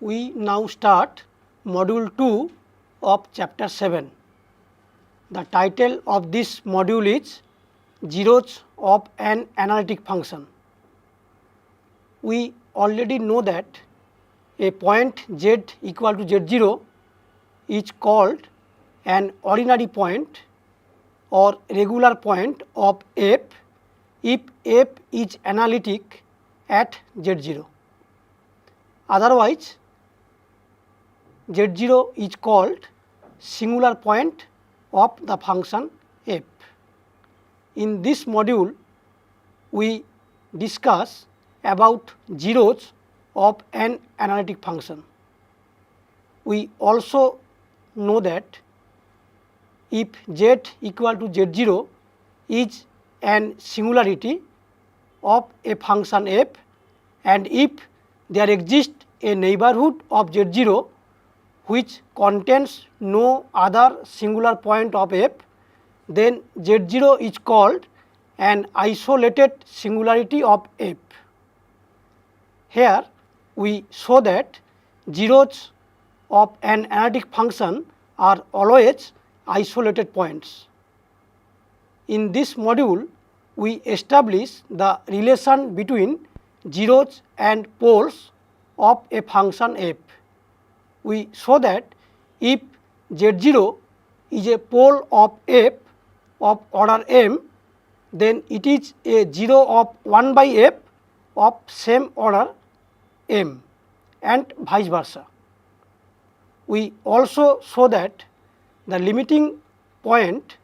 We now start module 2 of chapter 7. The title of this module is Zeros of an analytic function. We already know that a point z equal to z0 is called an ordinary point or regular point of f if f is analytic at z0. Otherwise, z0 is called singular point of the function f. In this module, we discuss about zeros of an analytic function. We also know that if z equal to z0 is an singularity of a function f, and if there exists a neighborhood of z0 which contains no other singular point of f, then z0 is called an isolated singularity of f. Here we show that zeros of an analytic function are always isolated points. In this module, we establish the relation between zeros and poles of a function f. We show that if z0 is a pole of f of order m, then it is a 0 of 1 by f of same order m, and vice versa. We also show that the limiting point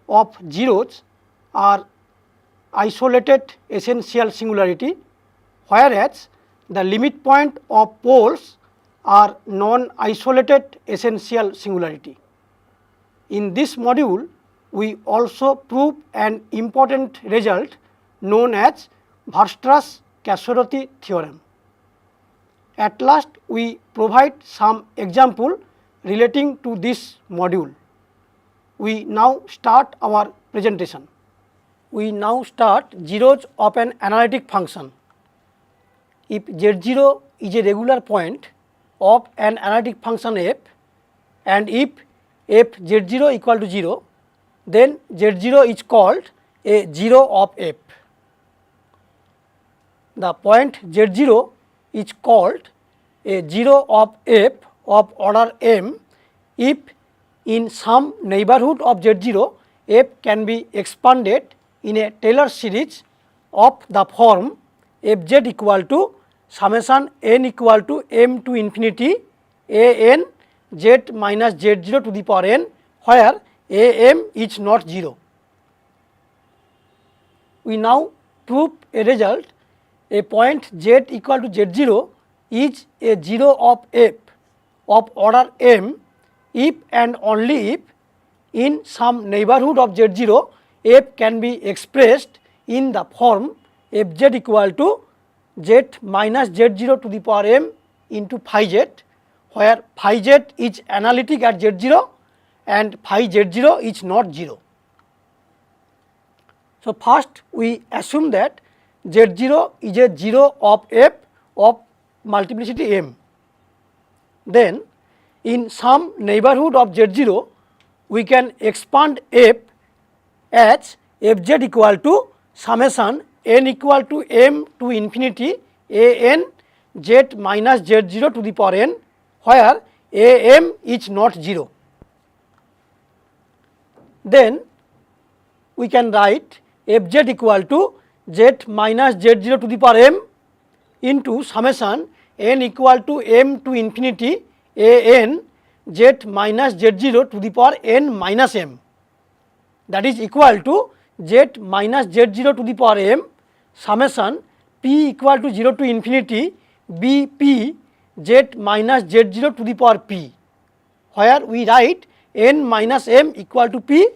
of zeros are isolated essential singularity, whereas the limit point of poles are non-isolated essential singularity. In this module, we also prove an important result known as Weierstrass-Cassorotti theorem. At last, we provide some example relating to this module. We now start our presentation. We now start zeros of an analytic function. If z0 is a regular point of an analytic function f, and if f z0 equal to 0, then z0 is called a 0 of f. The point z0 is called a 0 of f of order m if in some neighborhood of z0 f can be expanded in a Taylor series of the form fz equal to summation n equal to m to infinity a n z minus z0 to the power n, where a m is not 0. We now prove a result: a point z equal to z0 is a 0 of f of order m if and only if in some neighborhood of z0 f can be expressed in the form fz equal to z minus z0 to the power m into phi z, where phi z is analytic at z0 and phi z0 is not 0. So, first we assume that z0 is a 0 of f of multiplicity m. Then in some neighborhood of z0 we can expand f as fz equal to summation n equal to m to infinity a n z minus z0 to the power n, where a m is not 0. Then we can write fz equal to z minus z0 to the power m into summation n equal to m to infinity a n z minus z0 to the power n minus m, that is equal to z minus z0 to the power m summation p equal to 0 to infinity b p z minus z0 to the power p, where we write n minus m equal to p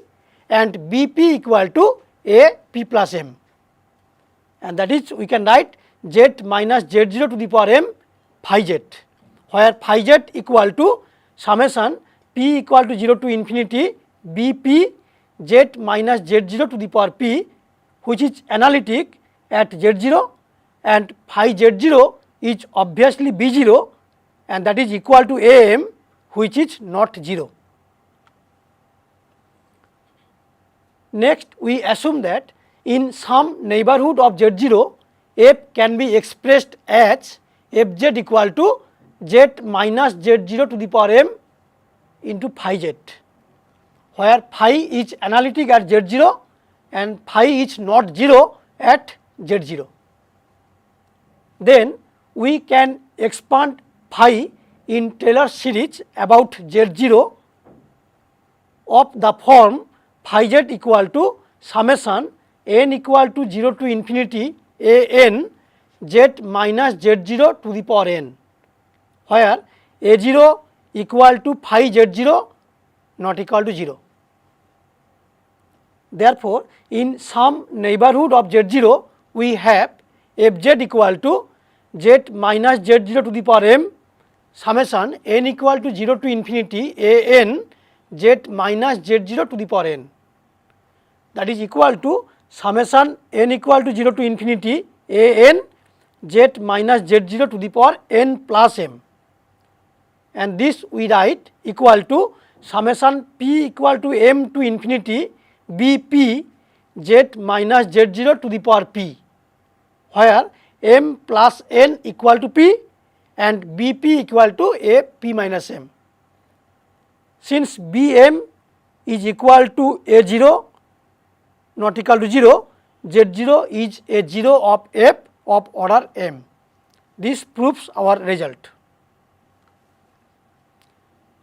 and b p equal to a p plus m, and that is we can write z minus z0 to the power m phi z, where phi z equal to summation p equal to 0 to infinity b p z minus z0 to the power p, which is analytic at z0, and phi z0 is obviously b0, and that is equal to am, which is not 0. Next, we assume that in some neighborhood of z0, f can be expressed as fz equal to z minus z0 to the power m into phi z, where phi is analytic at z0 and phi is not 0 at z0. Then we can expand phi in Taylor series about z0 of the form phi z equal to summation n equal to 0 to infinity a n z minus z0 to the power n, where a0 equal to phi z0 not equal to 0. Therefore, in some neighborhood of z0 we have fz equal to z minus z0 to the power m summation n equal to 0 to infinity a n z minus z0 to the power n, that is equal to summation n equal to 0 to infinity a n z minus z0 to the power n plus m, and this we write equal to summation p equal to m to infinity b p z minus z0 to the power p, where m plus n equal to p and b p equal to a p minus m. Since b m is equal to a0 not equal to 0, z0 is a 0 of f of order m. This proves our result.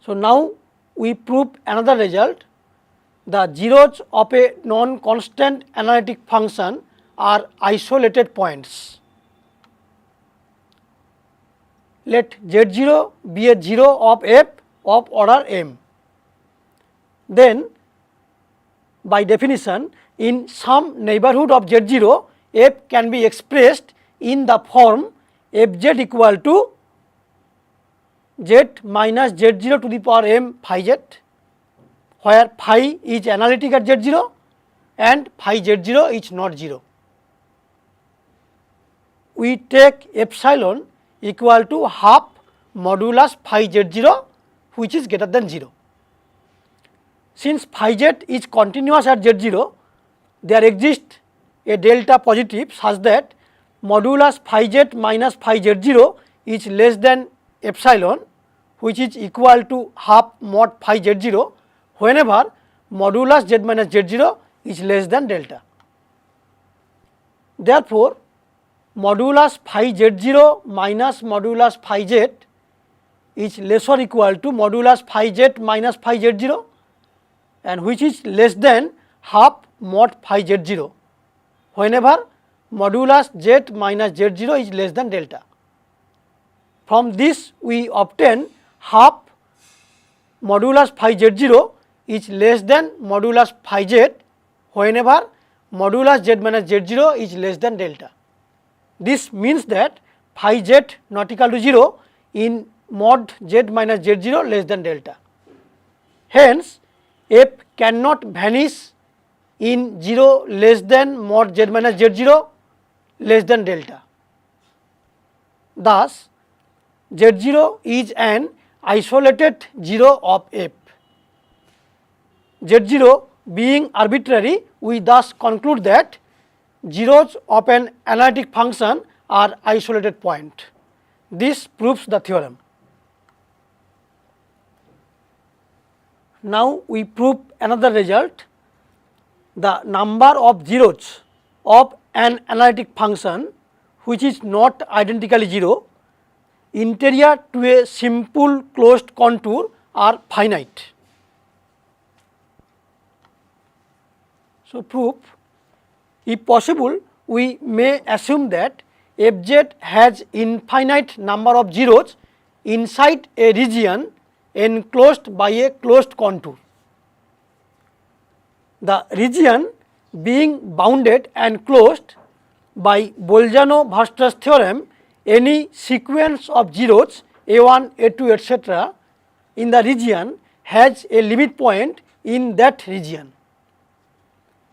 So now we prove another result. The zeros of a non-constant analytic function are isolated points. Let z0 be a 0 of f of order m. Then by definition, in some neighborhood of z0, f can be expressed in the form fz equal to z minus z0 to the power m phi z, where phi is analytic at z0 and phi z0 is not 0. We take epsilon equal to half modulus phi z0, which is greater than 0. Since phi z is continuous at z0, there exists a delta positive such that modulus phi z minus phi z0 is less than epsilon, which is equal to half mod phi z0 whenever modulus z minus z0 is less than delta. Therefore, modulus phi z0 minus modulus phi z is less or equal to modulus phi z minus phi z0, and which is less than half mod phi z0 whenever modulus z minus z0 is less than delta. From this we obtain half modulus phi z0 is less than modulus phi z whenever modulus z minus z0 is less than delta. This means that phi z not equal to 0 in mod z minus z0 less than delta. Hence, f cannot vanish in 0 less than mod z minus z0 less than delta. Thus, z0 is an isolated 0 of f. z0 being arbitrary, we thus conclude that zeros of an analytic function are isolated point. This proves the theorem. Now we prove another result. The number of zeros of an analytic function which is not identically 0 interior to a simple closed contour are finite. So proof: if possible, we may assume that fz has infinite number of zeros inside a region enclosed by a closed contour. The region being bounded and closed by Bolzano-Weierstrass theorem, any sequence of zeros a1, a2, etc. in the region has a limit point in that region.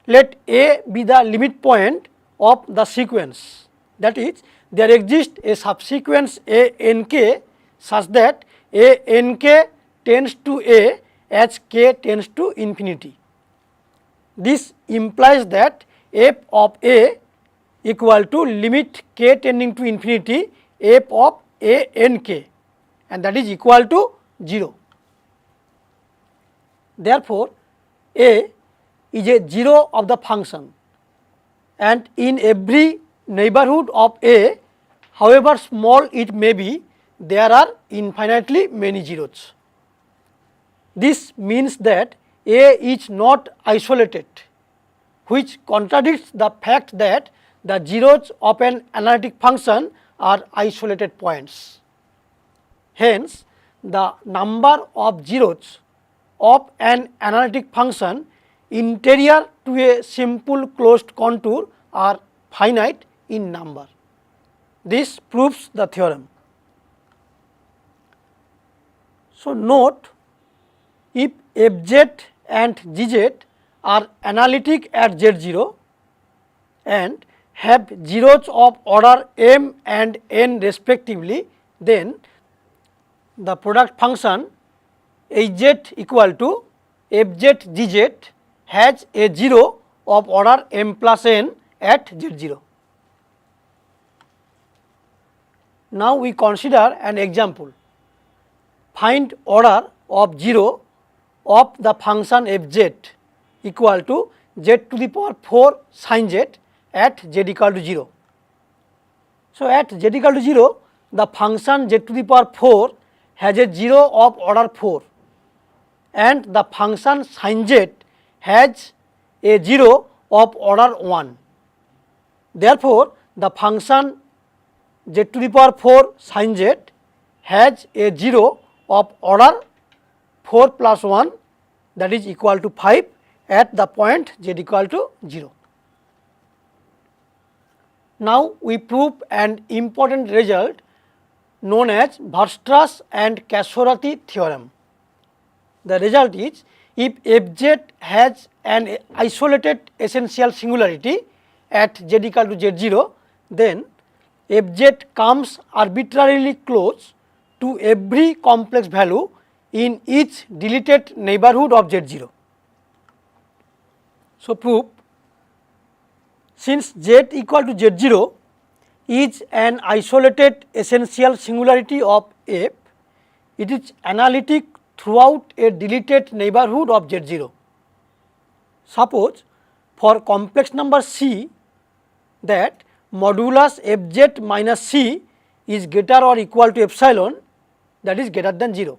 Let A be the limit point of the sequence, that is, there exists a subsequence a nk such that a nk tends to a as k tends to infinity. This implies that f of a equal to limit k tending to infinity f of a nk, and that is equal to 0. Therefore, a is a 0 of the function, and in every neighborhood of a, however small it may be, there are infinitely many zeros. This means that a is not isolated, which contradicts the fact that the zeros of an analytic function are isolated points. Hence, the number of zeros of an analytic function interior to a simple closed contour are finite in number. This proves the theorem. So, note, if fz and gz are analytic at z0 and have zeros of order m and n respectively, then the product function hz equal to fz gz has a 0 of order m plus n at z0. Now we consider an example. Find order of 0 of the function fz equal to z to the power 4 sin z at z equal to 0. So, at z equal to 0, the function z to the power 4 has a 0 of order 4, and the function sin z has a 0 of order 1. Therefore, the function z to the power 4 sin z has a 0 of order 4 plus 1, that is equal to 5 at the point z equal to 0. Now we prove an important result known as Weierstrass and Casorati theorem. The result is, if fz has an isolated essential singularity at z equal to z0, then fz comes arbitrarily close to every complex value in each deleted neighborhood of z0. So, proof: since z equal to z0 is an isolated essential singularity of f, it is analytic throughout a deleted neighborhood of z0. Suppose for complex number c that modulus fz minus c is greater or equal to epsilon, that is greater than 0.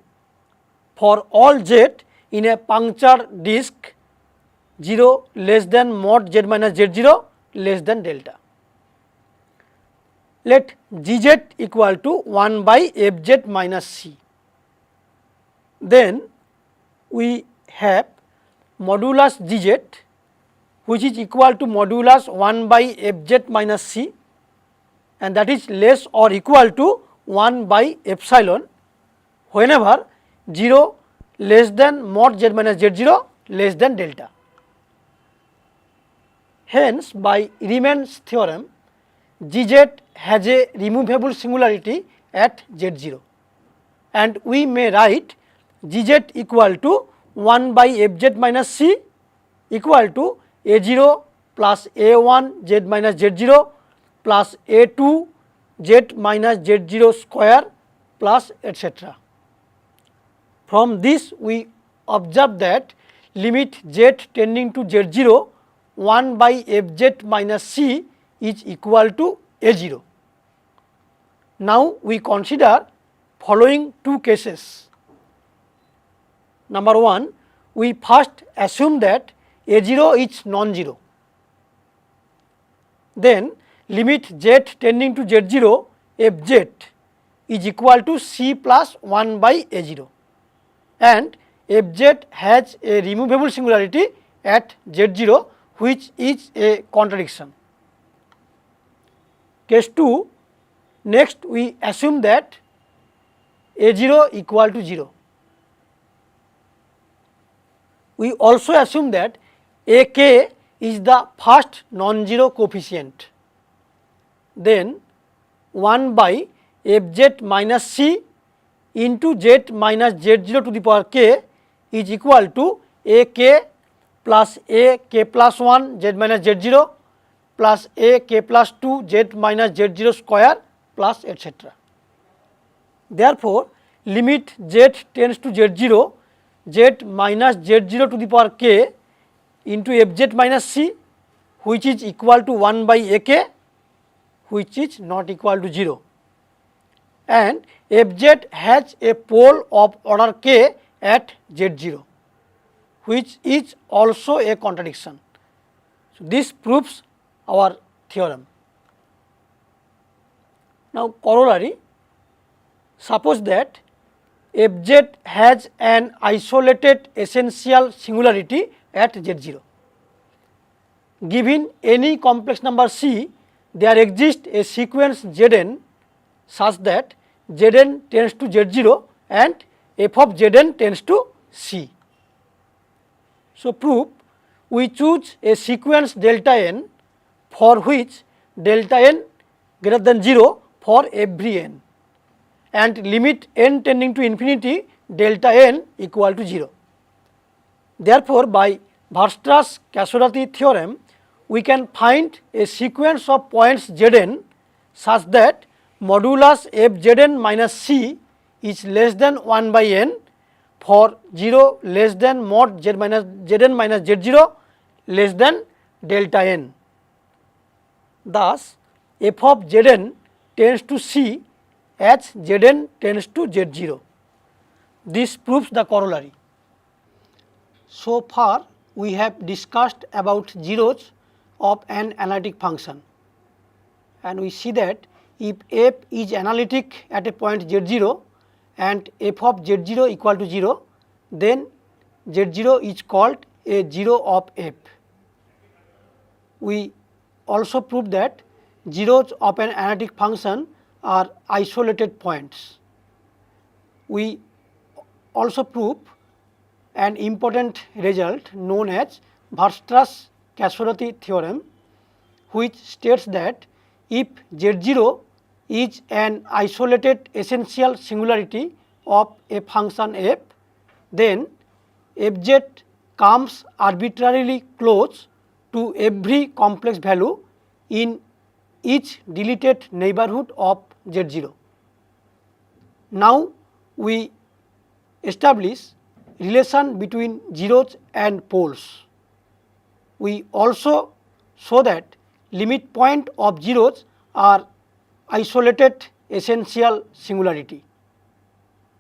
For all z in a puncture disk, 0 less than mod z minus z0 less than delta. Let gz equal to 1 by fz minus c. Then we have modulus gz, which is equal to modulus 1 by fz minus c, and that is less or equal to 1 by epsilon whenever 0 less than mod z minus z0 less than delta. Hence, by Riemann's theorem, gz has a removable singularity at z0, and we may write gz equal to 1 by fz minus c equal to a0 plus a1 z minus z0 plus a2 z minus z0 square plus etc. From this we observe that limit z tending to z0 1 by fz minus c is equal to a0. Now we consider following two cases. Number 1, we first assume that a0 is non-zero. Then limit z tending to z0 fz is equal to c plus 1 by a0, and fz has a removable singularity at z0, which is a contradiction. Case 2, next we assume that a0 equal to 0. We also assume that ak is the first non-zero coefficient. Then 1 by fz minus c into z minus z0 to the power k is equal to ak plus ak plus 1 z minus z0 plus ak plus 2 z minus z0 square plus etc. Therefore, limit z tends to z0, z minus z0 to the power k into fz minus c, which is equal to 1 by ak, which is not equal to 0, and fz has a pole of order k at z0, which is also a contradiction. So, this proves our theorem. Now, corollary, suppose that fz has an isolated essential singularity at z0. Given any complex number c, there exists a sequence zn such that zn tends to z0 and f of zn tends to c. So, proof, we choose a sequence delta n for which delta n greater than 0 for every n, and limit n tending to infinity delta n equal to 0. Therefore, by Weierstrass-Casorati theorem, we can find a sequence of points zn such that modulus f zn minus c is less than 1 by n for 0 less than mod zn minus z0 less than delta n. Thus, f of zn tends to c as zn tends to z0. This proves the corollary. So far, we have discussed about zeros of an analytic function, and we see that if f is analytic at a point z0 and f of z0 equal to 0, then z0 is called a 0 of f. We also prove that zeros of an analytic function are isolated points. We also prove an important result known as Weierstrass-Casorati theorem, which states that if z0 is an isolated essential singularity of a function f, then fz comes arbitrarily close to every complex value in each deleted neighborhood of z0. Now, we establish relation between zeros and poles. We also show that limit point of zeros are isolated essential singularity.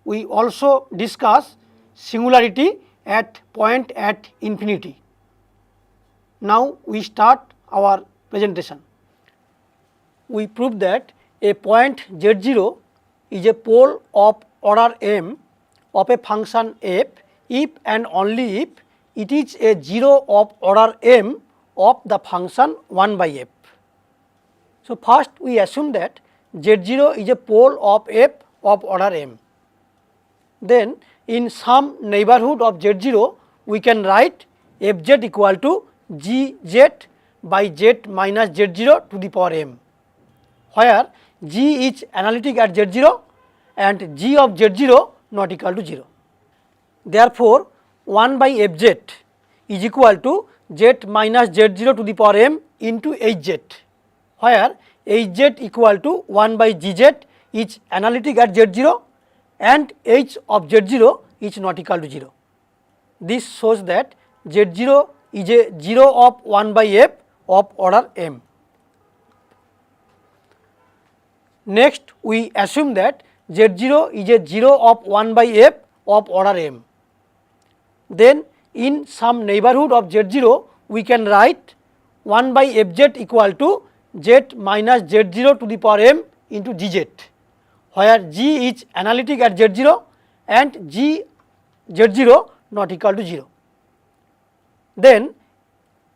We also discuss singularity at point at infinity. Now, we start our presentation. We prove that a point z0 is a pole of order m of a function f if and only if it is a 0 of order m of the function 1 by f. So, first we assume that z0 is a pole of f of order m. Then in some neighborhood of z0, we can write fz equal to gz by z minus z0 to the power m, where g is analytic at z0 and g of z0 not equal to 0. Therefore, 1 by fz is equal to z minus z0 to the power m into hz, where hz equal to 1 by gz is analytic at z0 and h of z0 is not equal to 0. This shows that z0 is a 0 of 1 by f of order m. Next, we assume that z0 is a 0 of 1 by f of order m. Then in some neighborhood of z0, we can write 1 by fz equal to z minus z0 to the power m into gz, where g is analytic at z0 and g z0 not equal to 0. Then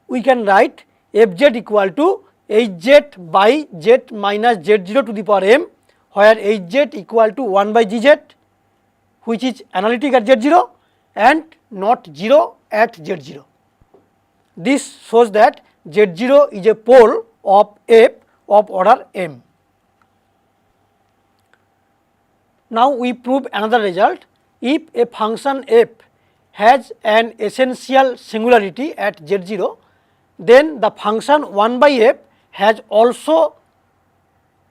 we can write fz equal to hz by z minus z0 to the power m, where hz equal to 1 by gz, which is analytic at z0 and not 0 at z0. This shows that z0 is a pole of f of order m. Now we prove another result. If a function f has an essential singularity at z0, then the function 1 by f has also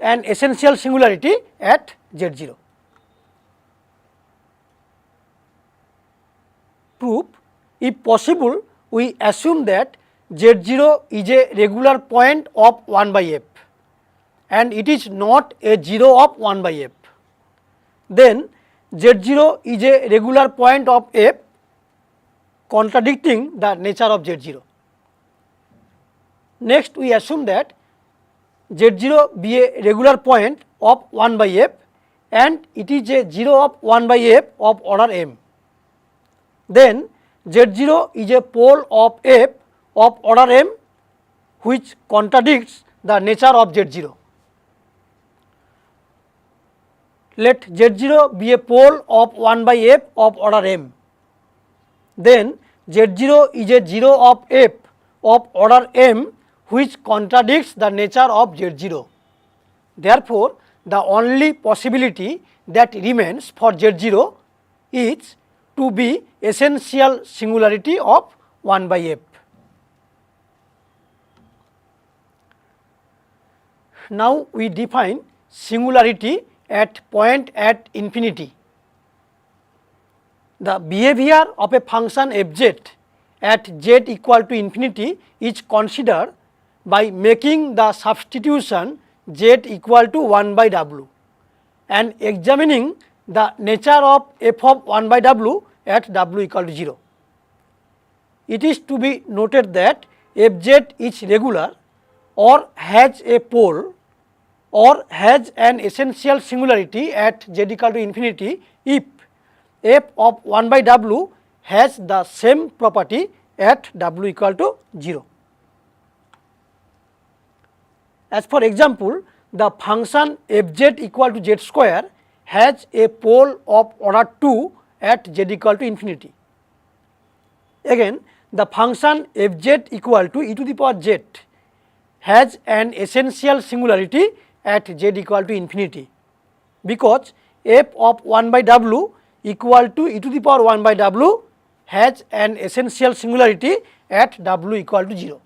an essential singularity at z0. Proof: if possible, we assume that z0 is a regular point of 1 by f and it is not a 0 of 1 by f. Then z0 is a regular point of f, contradicting the nature of z0. Next, we assume that z0 be a regular point of 1 by f and it is a 0 of 1 by f of order m. Then z0 is a pole of f of order m, which contradicts the nature of z0. Let z0 be a pole of 1 by f of order m. Then z0 is a 0 of f of order m, which contradicts the nature of z0. Therefore, the only possibility that remains for z0 is to be essential singularity of 1 by f. Now we define singularity at point at infinity. The behavior of a function fz at z equal to infinity is considered by making the substitution z equal to 1 by w and examining the nature of f of 1 by w at w equal to 0. It is to be noted that fz is regular or has a pole or has an essential singularity at z equal to infinity if f of 1 by w has the same property at w equal to 0. As for example, the function fz equal to z square has a pole of order 2 at z equal to infinity. Again, the function fz equal to e to the power z has an essential singularity at z equal to infinity, because f of 1 by w equal to e to the power 1 by w has an essential singularity at w equal to 0.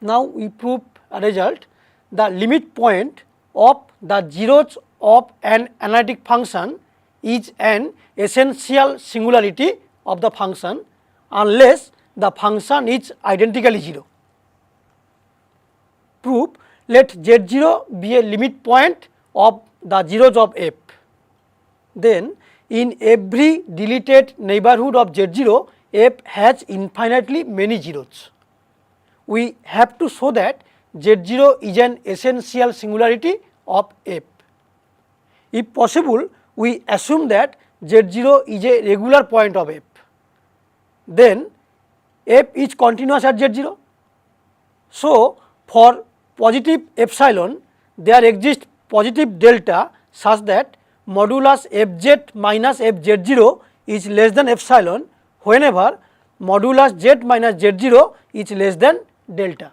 Now we prove a result. The limit point of the zeros of an analytic function is an essential singularity of the function unless the function is identically 0. Proof: let z0 be a limit point of the zeros of f. Then in every deleted neighborhood of z0, f has infinitely many zeros. We have to show that z0 is an essential singularity of f. If possible, we assume that z0 is a regular point of f. Then f is continuous at z0. So, for positive epsilon, there exists positive delta such that modulus fz minus fz0 is less than epsilon whenever modulus z minus z0 is less than delta.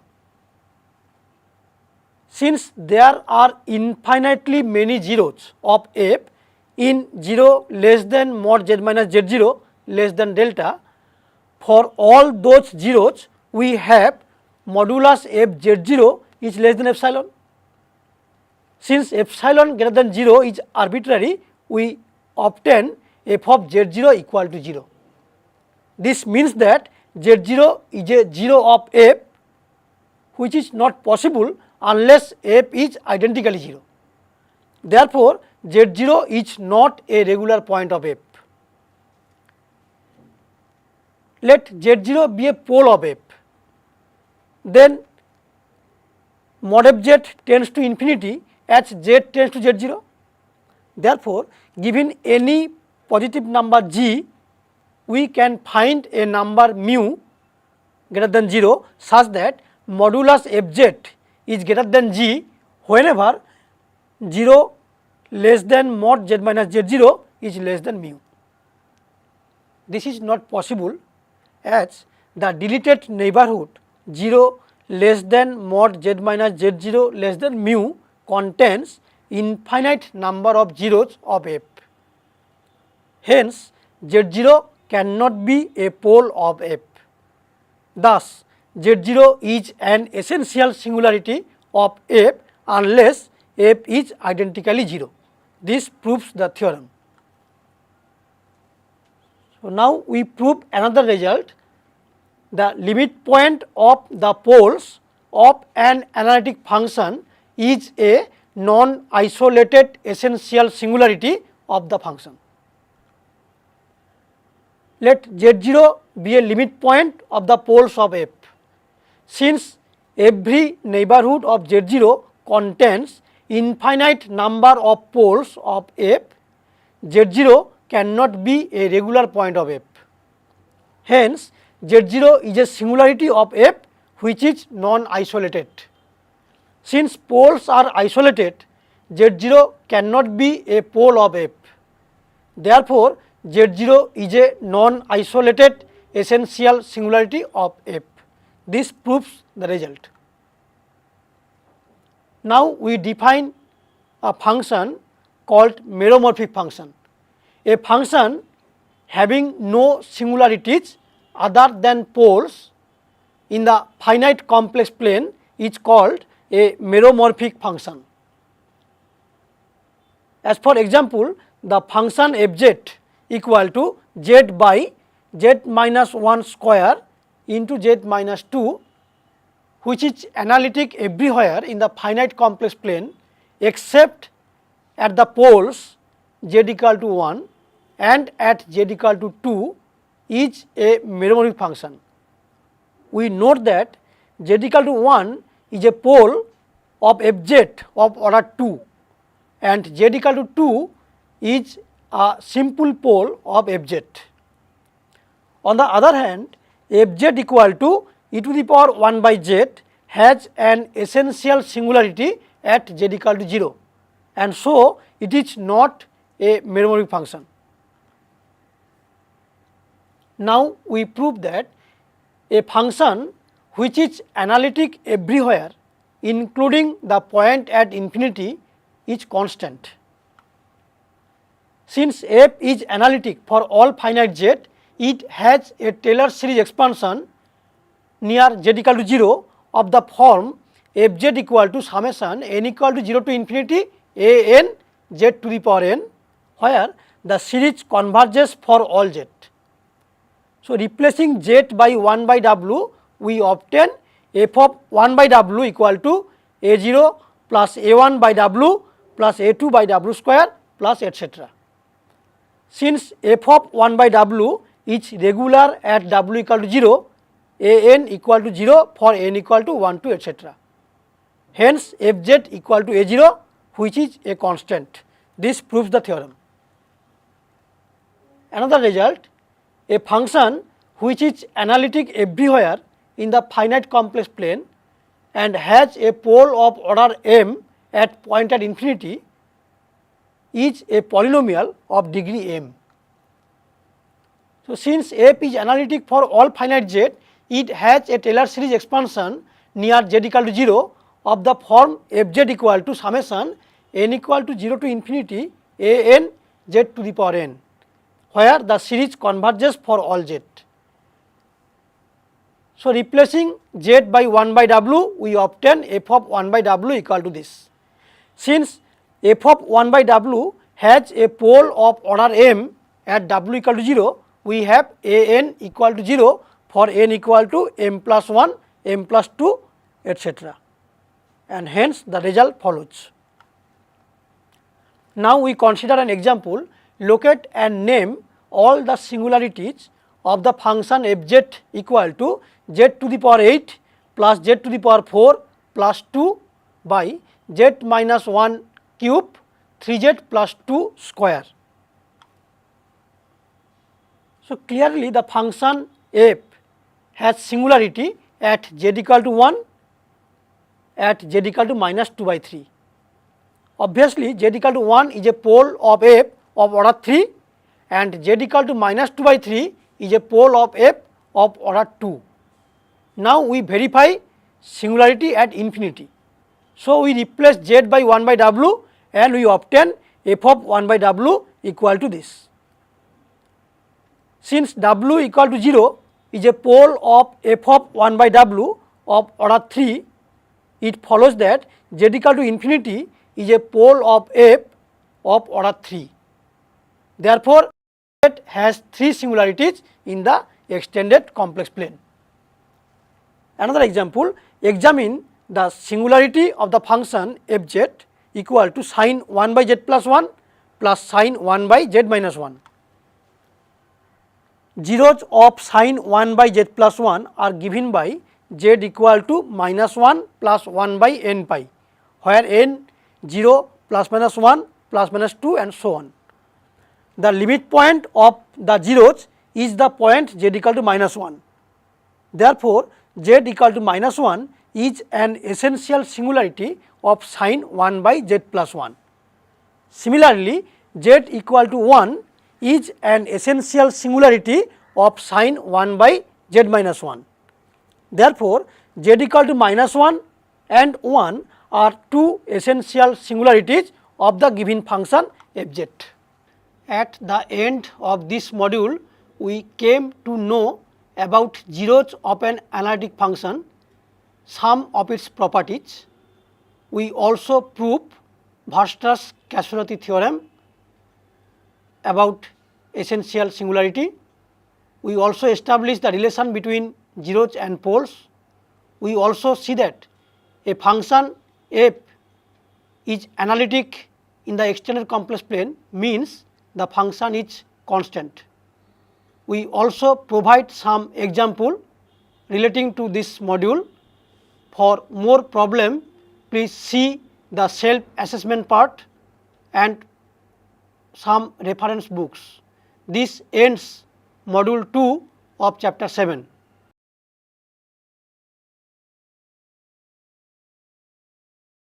Since there are infinitely many zeros of f in 0 less than mod z minus z0 less than delta, for all those zeros we have modulus f z0 is less than epsilon. Since epsilon greater than 0 is arbitrary, we obtain f of z0 equal to 0. This means that z0 is a 0 of f, which is not possible unless f is identically 0. Therefore, z0 is not a regular point of f. Let z0 be a pole of f. Then mod fz tends to infinity as z tends to z0. Therefore, given any positive number g, we can find a number mu greater than 0 such that modulus fz is greater than g whenever 0 less than mod z minus z0 is less than mu. This is not possible as the deleted neighborhood 0 less than mod z minus z0 less than mu contains infinite number of zeros of f. Hence, Z0 cannot be a pole of f. Thus, Z0 is an essential singularity of f unless f is identically 0. This proves the theorem. So, now we prove another result. The limit point of the poles of an analytic function is a non-isolated essential singularity of the function. Let Z0 be a limit point of the poles of f. Since every neighborhood of Z0 contains infinite number of poles of f, Z0 cannot be a regular point of f. Hence, Z0 is a singularity of f which is non-isolated. Since poles are isolated, Z0 cannot be a pole of f. Therefore, Z0 is a non-isolated essential singularity of f. This proves the result. Now, we define a function called meromorphic function. A function having no singularities other than poles in the finite complex plane is called a meromorphic function. As for example, the function fz equal to z by z minus 1 square into z minus 2, which is analytic everywhere in the finite complex plane except at the poles z equal to 1 and at z equal to 2 is a meromorphic function. We note that z equal to 1 is a pole of fz of order 2 and z equal to 2 is a simple pole of fz. On the other hand, fz equal to e to the power 1 by z has an essential singularity at z equal to 0, and so it is not a meromorphic function. Now, we prove that a function which is analytic everywhere including the point at infinity is constant. Since f is analytic for all finite z, it has a Taylor series expansion near z equal to 0 of the form fz equal to summation n equal to 0 to infinity a n z to the power n, where the series converges for all z. So, replacing z by 1 by w, we obtain f of 1 by w equal to a0 plus a1 by w plus a2 by w square plus etc. Since f of 1 by w is regular at w equal to 0, a n equal to 0 for n equal to 1 to etc. Hence, fz equal to a0, which is a constant. This proves the theorem. Another result, a function which is analytic everywhere in the finite complex plane and has a pole of order m at point at infinity is a polynomial of degree m. So, since f is analytic for all finite z, it has a Taylor series expansion near z equal to 0 of the form fz equal to summation n equal to 0 to infinity a n z to the power n, where the series converges for all z. So, replacing z by 1 by w, we obtain f of 1 by w equal to this. Since f of 1 by w has a pole of order m at w equal to 0, we have a n equal to 0 for n equal to m plus 1, m plus 2 etc. and hence the result follows. Now, we consider an example. Locate and name all the singularities of the function fz equal to z to the power 8 plus z to the power 4 plus 2 by z minus 1 cube 3z plus 2 square. So, clearly the function f has singularity at z equal to 1, at z equal to minus 2 by 3. Obviously, z equal to 1 is a pole of f of order 3 and z equal to minus 2 by 3 is a pole of f of order 2. Now, we verify singularity at infinity. So, we replace z by 1 by w and we obtain f of 1 by w equal to this. Since w equal to 0 is a pole of f of 1 by w of order 3, it follows that z equal to infinity is a pole of f of order 3. Therefore, it has 3 singularities in the extended complex plane. Another example, examine the singularity of the function fz equal to sin 1 by z plus 1 plus sin 1 by z minus 1. Zeros of sin 1 by z plus 1 are given by z equal to minus 1 plus 1 by n pi, where n 0 plus minus 1 plus minus 2 and so on. The limit point of the zeros is the point z equal to minus 1. Therefore, z equal to minus 1 is an essential singularity of sin 1 by z plus 1. Similarly, z equal to 1 is an essential singularity of sin 1 by z minus 1. Therefore, z equal to minus 1 and 1 are two essential singularities of the given function fz. At the end of this module, we came to know about zeros of an analytic function, some of its properties. We also proved Weierstrass-Cassorotti theorem about essential singularity. We also established the relation between zeros and poles. We also see that a function f is analytic in the extended complex plane means the function is constant. We also provide some example relating to this module. For more problem, please see the self assessment part and some reference books. This ends module 2 of chapter 7.